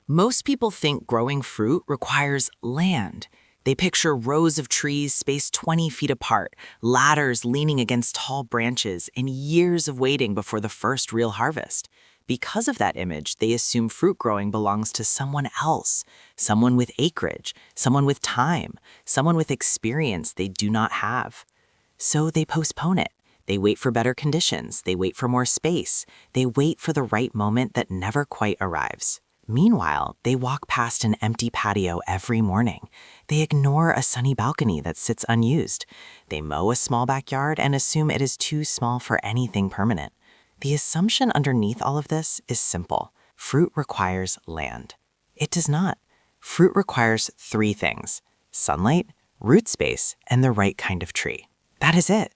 Most people think growing fruit requires land. They picture rows of trees spaced 20 feet apart, ladders leaning against tall branches, and years of waiting before the first real harvest. Because of that image, they assume fruit growing belongs to someone else, someone with acreage, someone with time, someone with experience they do not have. So they postpone it. They wait for better conditions. They wait for more space. They wait for the right moment that never quite arrives. Meanwhile, they walk past an empty patio every morning. They ignore a sunny balcony that sits unused. They mow a small backyard and assume it is too small for anything permanent. The assumption underneath all of this is simple. Fruit requires land. It does not. Fruit requires three things: sunlight, root space, and the right kind of tree. That is it.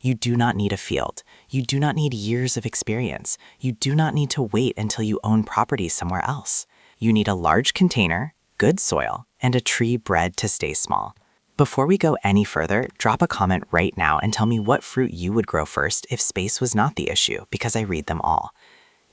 You do not need a field. You do not need years of experience. You do not need to wait until you own property somewhere else. You need a large container, good soil, and a tree bred to stay small. Before we go any further, drop a comment right now and tell me what fruit you would grow first if space was not the issue, because I read them all.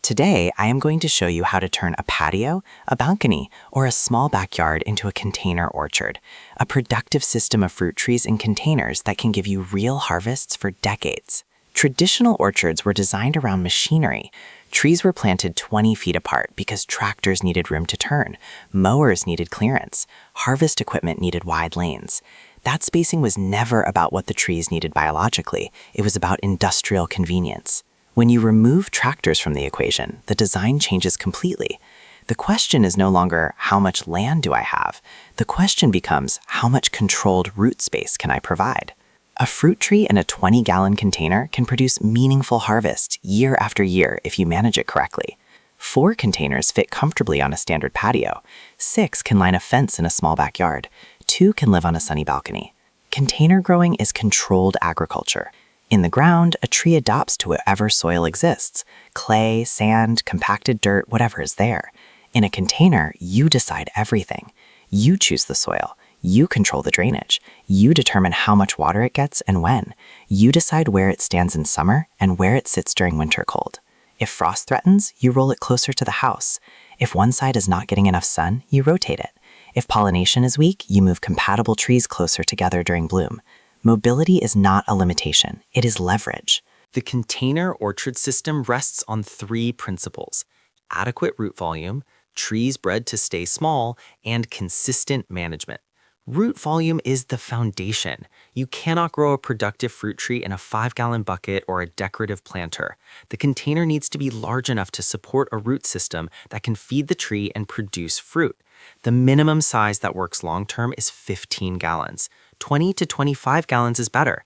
Today, I am going to show you how to turn a patio, a balcony, or a small backyard into a container orchard, a productive system of fruit trees in containers that can give you real harvests for decades. Traditional orchards were designed around machinery. Trees were planted 20 feet apart because tractors needed room to turn, mowers needed clearance, harvest equipment needed wide lanes. That spacing was never about what the trees needed biologically. It was about industrial convenience. When you remove tractors from the equation, the design changes completely. The question is no longer, how much land do I have? The question becomes, how much controlled root space can I provide? A fruit tree in a 20-gallon container can produce meaningful harvests year after year if you manage it correctly. 4 containers fit comfortably on a standard patio. 6 can line a fence in a small backyard. 2 can live on a sunny balcony. Container growing is controlled agriculture. In the ground, a tree adapts to whatever soil exists: clay, sand, compacted dirt, whatever is there. In a container, you decide everything. You choose the soil. You control the drainage. You determine how much water it gets and when. You decide where it stands in summer and where it sits during winter cold. If frost threatens, you roll it closer to the house. If one side is not getting enough sun, you rotate it. If pollination is weak, you move compatible trees closer together during bloom. Mobility is not a limitation, it is leverage. The container orchard system rests on 3 principles: adequate root volume, trees bred to stay small, and consistent management. Root volume is the foundation. You cannot grow a productive fruit tree in a 5-gallon bucket or a decorative planter. The container needs to be large enough to support a root system that can feed the tree and produce fruit. The minimum size that works long-term is 15 gallons. 20 to 25 gallons is better.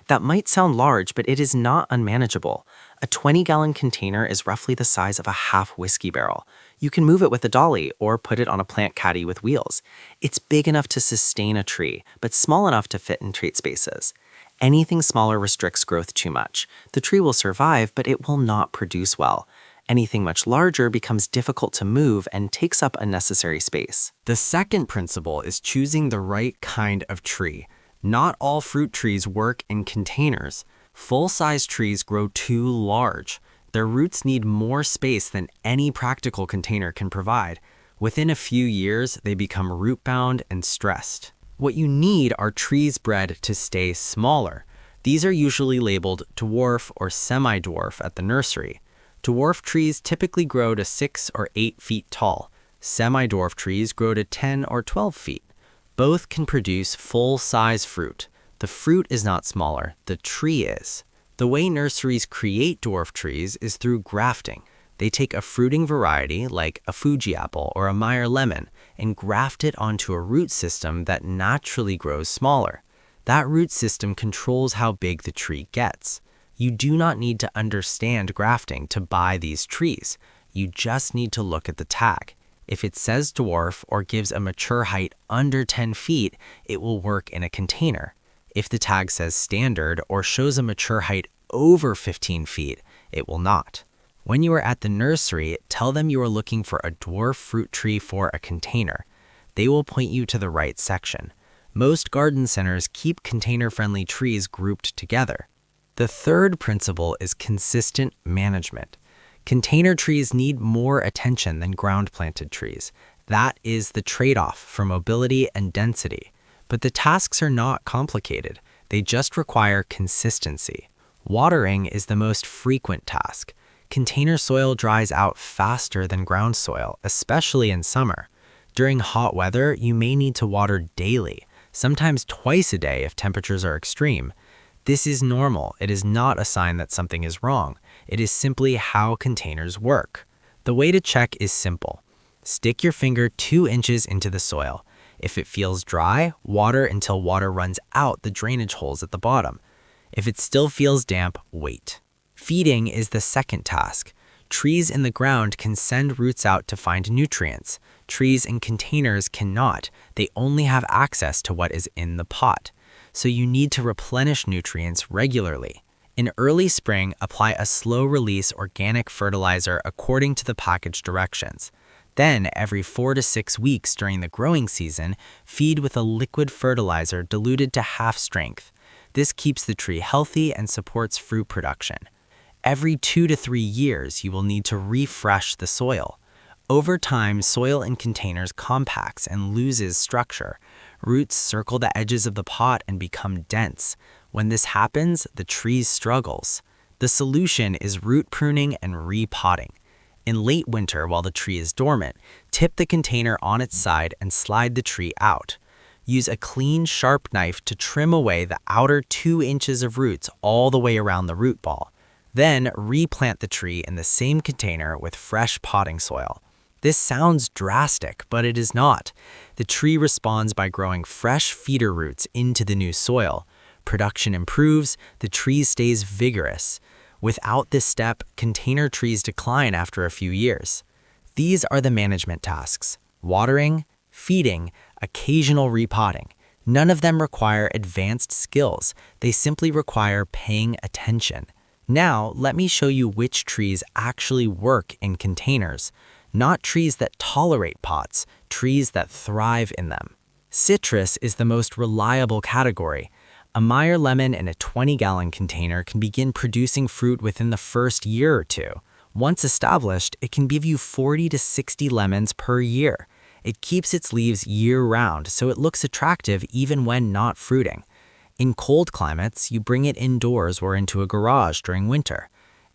That might sound large, but it is not unmanageable. A 20-gallon container is roughly the size of a half whiskey barrel. You can move it with a dolly or put it on a plant caddy with wheels. It's big enough to sustain a tree, but small enough to fit in trait spaces. Anything smaller restricts growth too much. The tree will survive, but it will not produce well. Anything much larger becomes difficult to move and takes up unnecessary space. The second principle is choosing the right kind of tree. Not all fruit trees work in containers. Full-size trees grow too large. Their roots need more space than any practical container can provide. Within a few years, they become root-bound and stressed. What you need are trees bred to stay smaller. These are usually labeled dwarf or semi-dwarf at the nursery. Dwarf trees typically grow to 6 or 8 feet tall. Semi-dwarf trees grow to 10 or 12 feet. Both can produce full-size fruit. The fruit is not smaller, the tree is. The way nurseries create dwarf trees is through grafting. They take a fruiting variety, like a Fuji apple or a Meyer lemon, and graft it onto a root system that naturally grows smaller. That root system controls how big the tree gets. You do not need to understand grafting to buy these trees. You just need to look at the tag. If it says dwarf or gives a mature height under 10 feet, it will work in a container. If the tag says standard or shows a mature height over 15 feet, it will not. When you are at the nursery, tell them you are looking for a dwarf fruit tree for a container. They will point you to the right section. Most garden centers keep container-friendly trees grouped together. The third principle is consistent management. Container trees need more attention than ground-planted trees. That is the trade-off for mobility and density. But the tasks are not complicated. They just require consistency. Watering is the most frequent task. Container soil dries out faster than ground soil, especially in summer. During hot weather, you may need to water daily, sometimes twice a day if temperatures are extreme. This is normal. It is not a sign that something is wrong. It is simply how containers work. The way to check is simple. Stick your finger 2 inches into the soil. If it feels dry, water until water runs out the drainage holes at the bottom. If it still feels damp, wait. Feeding is the second task. Trees in the ground can send roots out to find nutrients. Trees in containers cannot. They only have access to what is in the pot. So you need to replenish nutrients regularly. In early spring, apply a slow-release organic fertilizer according to the package directions. Then, every 4 to 6 weeks during the growing season, feed with a liquid fertilizer diluted to half strength. This keeps the tree healthy and supports fruit production. Every 2 to 3 years, you will need to refresh the soil. Over time, soil in containers compacts and loses structure. Roots circle the edges of the pot and become dense. When this happens, the tree struggles. The solution is root pruning and repotting. In late winter, while the tree is dormant, tip the container on its side and slide the tree out. Use a clean, sharp knife to trim away the outer 2 inches of roots all the way around the root ball. Then replant the tree in the same container with fresh potting soil. This sounds drastic, but it is not. The tree responds by growing fresh feeder roots into the new soil. Production improves, the tree stays vigorous. Without this step, container trees decline after a few years. These are the management tasks: watering, feeding, occasional repotting. None of them require advanced skills. They simply require paying attention. Now, let me show you which trees actually work in containers. Not trees that tolerate pots, trees that thrive in them. Citrus is the most reliable category. A Meyer lemon in a 20-gallon container can begin producing fruit within the first year or two. Once established, it can give you 40 to 60 lemons per year. It keeps its leaves year-round, so it looks attractive even when not fruiting. In cold climates, you bring it indoors or into a garage during winter.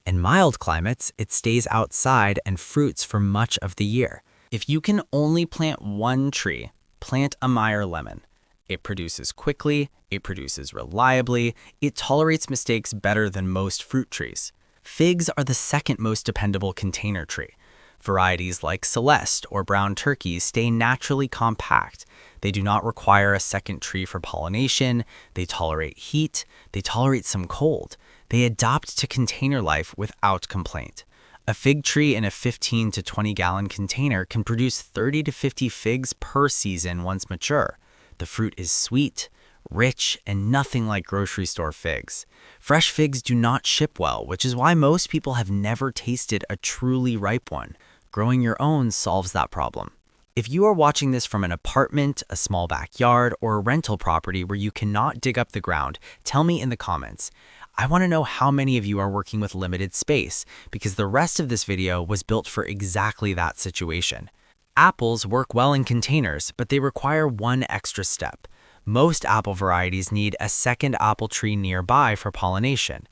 In mild climates, it stays outside and fruits for much of the year. If you can only plant one tree, plant a Meyer lemon. It produces quickly, it produces reliably, it tolerates mistakes better than most fruit trees. Figs are the second most dependable container tree. Varieties like Celeste or brown turkeys stay naturally compact. They do not require a second tree for pollination, they tolerate heat, they tolerate some cold. They adapt to container life without complaint. A fig tree in a 15 to 20-gallon container can produce 30 to 50 figs per season once mature. The fruit is sweet, rich, and nothing like grocery store figs. Fresh figs do not ship well, which is why most people have never tasted a truly ripe one. Growing your own solves that problem. If you are watching this from an apartment, a small backyard, or a rental property where you cannot dig up the ground, tell me in the comments. I want to know how many of you are working with limited space, because the rest of this video was built for exactly that situation. Apples work well in containers, but they require one extra step. Most apple varieties need a second apple tree nearby for pollination.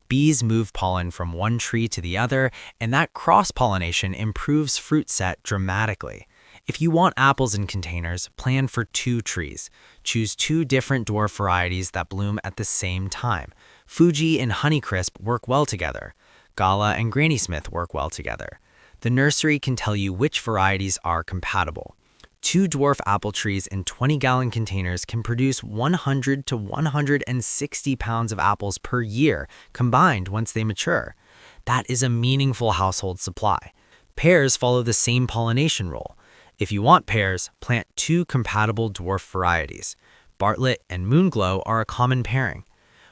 Bees move pollen from one tree to the other, and that cross-pollination improves fruit set dramatically. If you want apples in containers, plan for 2 trees. Choose 2 different dwarf varieties that bloom at the same time. Fuji and Honeycrisp work well together. Gala and Granny Smith work well together. The nursery can tell you which varieties are compatible. 2 dwarf apple trees in 20-gallon containers can produce 100 to 160 pounds of apples per year combined once they mature. That is a meaningful household supply. Pears follow the same pollination rule. If you want pears, plant 2 compatible dwarf varieties. Bartlett and Moonglow are a common pairing.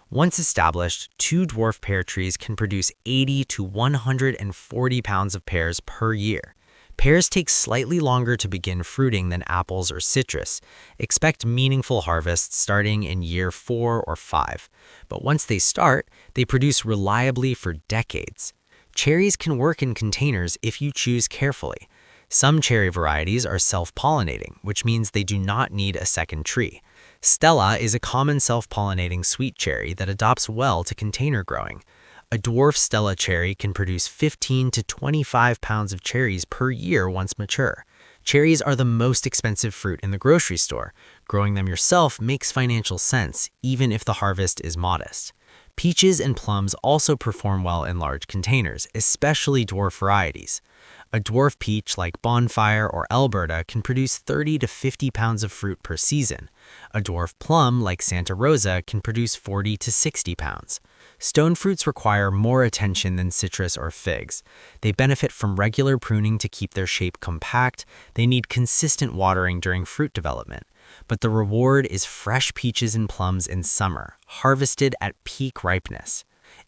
Once established, 2 dwarf pear trees can produce 80 to 140 pounds of pears per year. Pears take slightly longer to begin fruiting than apples or citrus. Expect meaningful harvests starting in year 4 or 5. But once they start, they produce reliably for decades. Cherries can work in containers if you choose carefully. Some cherry varieties are self-pollinating, which means they do not need a second tree. Stella is a common self-pollinating sweet cherry that adapts well to container growing. A dwarf Stella cherry can produce 15 to 25 pounds of cherries per year once mature. Cherries are the most expensive fruit in the grocery store. Growing them yourself makes financial sense, even if the harvest is modest. Peaches and plums also perform well in large containers, especially dwarf varieties. A dwarf peach like Bonfire or Alberta can produce 30 to 50 pounds of fruit per season. A dwarf plum like Santa Rosa can produce 40 to 60 pounds. Stone fruits require more attention than citrus or figs. They benefit from regular pruning to keep their shape compact. They need consistent watering during fruit development. But the reward is fresh peaches and plums in summer, harvested at peak ripeness.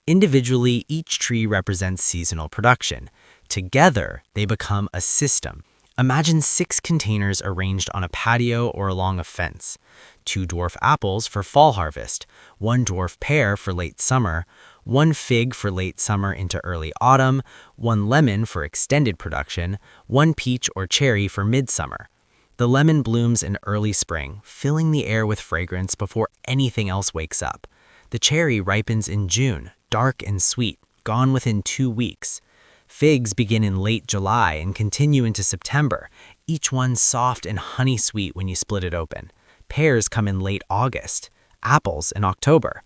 Individually, each tree represents seasonal production. Together, they become a system. Imagine 6 containers arranged on a patio or along a fence. 2 dwarf apples for fall harvest, 1 dwarf pear for late summer, 1 fig for late summer into early autumn, 1 lemon for extended production, 1 peach or cherry for midsummer. The lemon blooms in early spring, filling the air with fragrance before anything else wakes up. The cherry ripens in June, dark and sweet, gone within 2 weeks. Figs begin in late July and continue into September, each one soft and honey-sweet when you split it open. Pears come in late August, apples in October.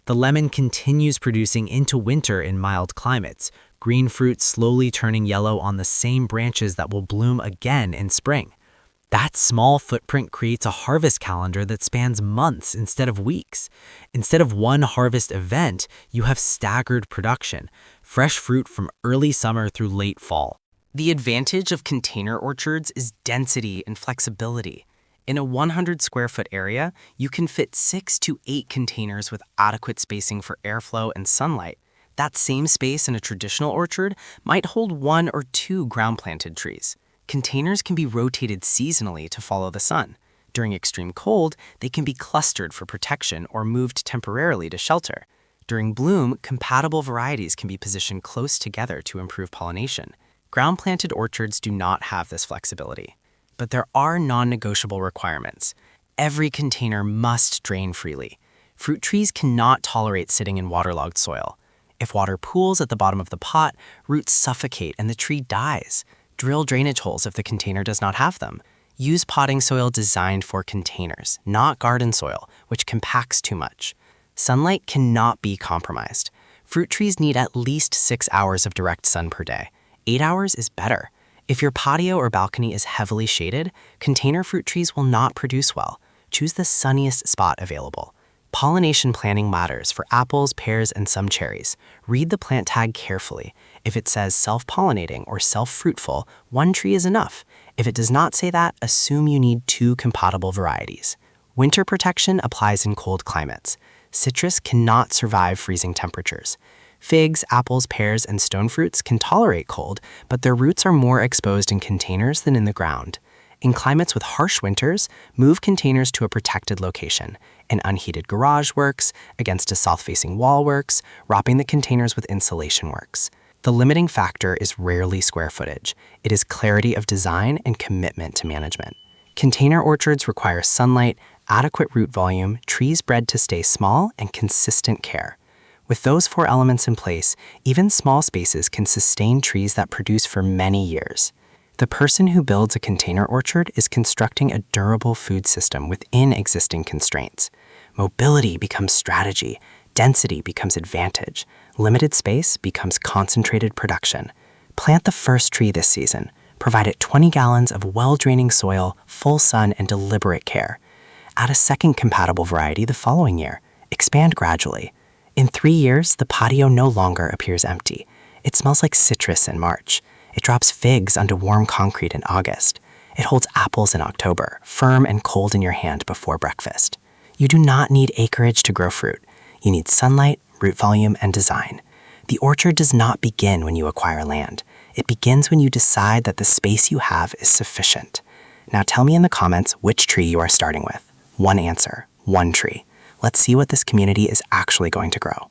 The lemon continues producing into winter in mild climates, green fruit slowly turning yellow on the same branches that will bloom again in spring. That small footprint creates a harvest calendar that spans months instead of weeks. Instead of one harvest event, you have staggered production, fresh fruit from early summer through late fall. The advantage of container orchards is density and flexibility. In a 100 square foot area, you can fit 6 to 8 containers with adequate spacing for airflow and sunlight. That same space in a traditional orchard might hold 1 or 2 ground-planted trees. Containers can be rotated seasonally to follow the sun. During extreme cold, they can be clustered for protection or moved temporarily to shelter. During bloom, compatible varieties can be positioned close together to improve pollination. Ground-planted orchards do not have this flexibility. But there are non-negotiable requirements. Every container must drain freely. Fruit trees cannot tolerate sitting in waterlogged soil. If water pools at the bottom of the pot, roots suffocate and the tree dies. Drill drainage holes if the container does not have them. Use potting soil designed for containers, not garden soil, which compacts too much. Sunlight cannot be compromised. Fruit trees need at least 6 hours of direct sun per day. 8 hours is better. If your patio or balcony is heavily shaded, container fruit trees will not produce well. Choose the sunniest spot available. Pollination planning matters for apples, pears, and some cherries. Read the plant tag carefully. If it says self-pollinating or self-fruitful, 1 tree is enough. If it does not say that, assume you need 2 compatible varieties. Winter protection applies in cold climates. Citrus cannot survive freezing temperatures. Figs, apples, pears, and stone fruits can tolerate cold, but their roots are more exposed in containers than in the ground. In climates with harsh winters, move containers to a protected location. An unheated garage works, against a south-facing wall works, wrapping the containers with insulation works. The limiting factor is rarely square footage. It is clarity of design and commitment to management. Container orchards require sunlight, adequate root volume, trees bred to stay small, and consistent care. With those 4 elements in place, even small spaces can sustain trees that produce for many years. The person who builds a container orchard is constructing a durable food system within existing constraints. Mobility becomes strategy, density becomes advantage, limited space becomes concentrated production. Plant the first tree this season. Provide it 20 gallons of well-draining soil, full sun, and deliberate care. Add a second compatible variety the following year. Expand gradually. In 3 years, the patio no longer appears empty. It smells like citrus in March. It drops figs onto warm concrete in August. It holds apples in October, firm and cold in your hand before breakfast. You do not need acreage to grow fruit. You need sunlight, root volume, and design. The orchard does not begin when you acquire land. It begins when you decide that the space you have is sufficient. Now tell me in the comments which tree you are starting with. 1 answer, 1 tree. Let's see what this community is actually going to grow.